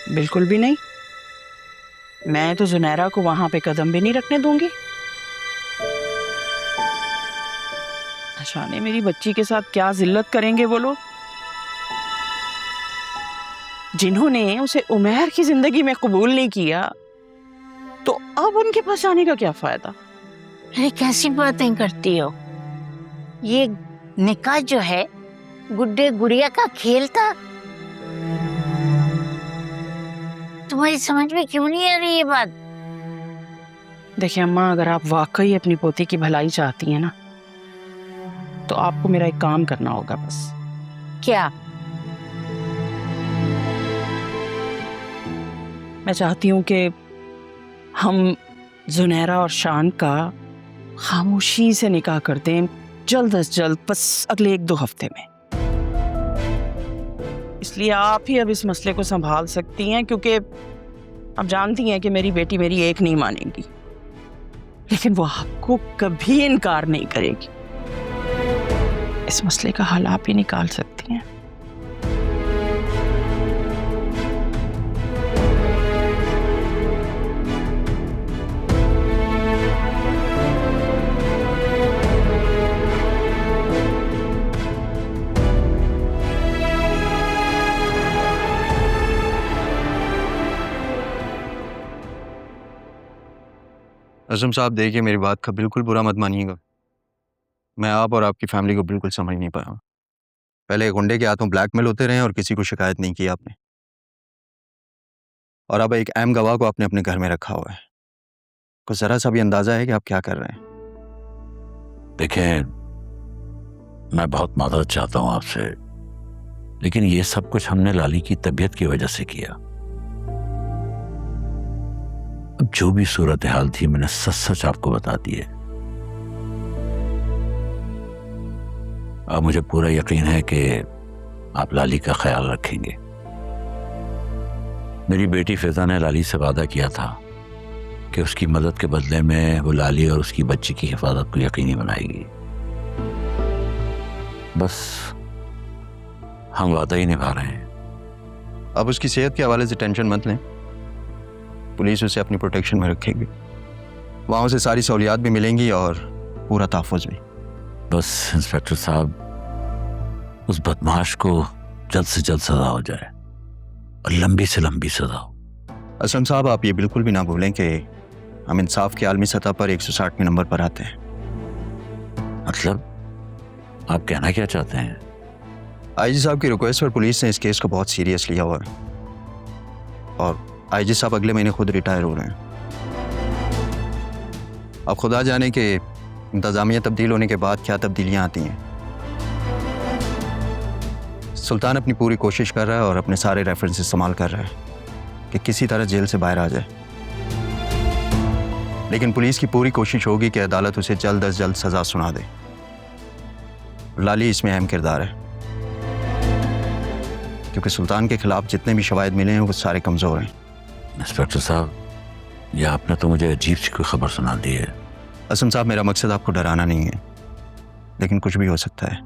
बिल्कुल भी नहीं। मैं तो जुनैरा को वहां पे कदम भी नहीं रखने दूंगी। जाने मेरी बच्ची के साथ क्या जिल्लत करेंगे वो लोग, जिन्होंने उसे उमैर की जिंदगी में कबूल नहीं किया, तो अब उनके पास जाने का क्या फायदा। अरे कैसी बातें करती हो, ये निकाह जो है गुड्डे गुड़िया का खेल था। तुम्हारी समझ में क्यों नहीं आ रही ये बात? देखिए अम्मा, अगर आप वाकई अपनी पोती की भलाई चाहती हैं ना, तो आपको मेरा एक काम करना होगा बस। क्या? मैं चाहती हूँ कि हम जुनैरा और शान का खामोशी से निकाह कर दें, जल्द अज जल्द, बस अगले 1-2 हफ्ते में। इसलिए आप ही अब इस मसले को संभाल सकती हैं, क्योंकि आप जानती हैं कि मेरी बेटी मेरी एक नहीं मानेगी, लेकिन वो आपको कभी इनकार नहीं करेगी। इस मसले का हल आप ही निकाल सकती हैं। असम साहब, देखिए मेरी बात का बिल्कुल बुरा मत मानिएगा। मैं आप और आपकी फैमिली को बिल्कुल समझ नहीं पाया। पहले गुंडे के हाथों ब्लैकमेल होते रहे और किसी को शिकायत नहीं की आपने, और अब एक अहम गवाह को आपने अपने घर में रखा हुआ है। कुछ जरा सा भी अंदाजा है कि आप क्या कर रहे हैं? देखें, मैं बहुत माजरत चाहता हूं आपसे, लेकिन ये सब कुछ हमने लाली की तबीयत की वजह से किया। अब जो भी सूरत हाल थी मैंने सच सच आपको बता दी है। अब मुझे पूरा यकीन है कि आप लाली का ख्याल रखेंगे। मेरी बेटी फिजा ने लाली से वादा किया था कि उसकी मदद के बदले में वो लाली और उसकी बच्ची की हिफाजत को यकीनी बनाएगी। बस हम वादा ही निभा रहे हैं। अब उसकी सेहत के हवाले से टेंशन मत लें, पुलिस उसे अपनी प्रोटेक्शन में रखेगी। वहाँ उसे सारी सहूलियात भी मिलेंगी और पूरा तहफ़्फ़ुज़ भी। बस इंस्पेक्टर साहब, उस बदमाश को जल्द से जल्द सजा हो जाए और लंबी से लंबी सजा हो। असम साहब, आप ये बिल्कुल भी ना भूलें कि हम इंसाफ के आलमी सतह पर 160वें नंबर पर आते हैं। मतलब आप कहना क्या चाहते हैं? आईजी साहब की रिक्वेस्ट पर पुलिस ने इस केस को बहुत सीरियस लिया हुआ है, और आईजी साहब अगले महीने खुद रिटायर हो रहे हैं। अब खुदा जाने कि इंतजामिया तब्दील होने के बाद क्या तब्दीलियां आती हैं। सुल्तान अपनी पूरी कोशिश कर रहा है और अपने सारे रेफरेंस इस्तेमाल कर रहा है कि किसी तरह जेल से बाहर आ जाए, लेकिन पुलिस की पूरी कोशिश होगी कि अदालत उसे जल्द अज जल्द सजा सुना दे। लाली इसमें अहम किरदार है, क्योंकि सुल्तान के खिलाफ जितने भी शवाहिद मिले हैं वो सारे कमज़ोर हैं। इंस्पेक्टर साहब, ये आपने तो मुझे अजीब सी कोई खबर सुना दी है। असम साहब, मेरा मकसद आपको डराना नहीं है, लेकिन कुछ भी हो सकता है।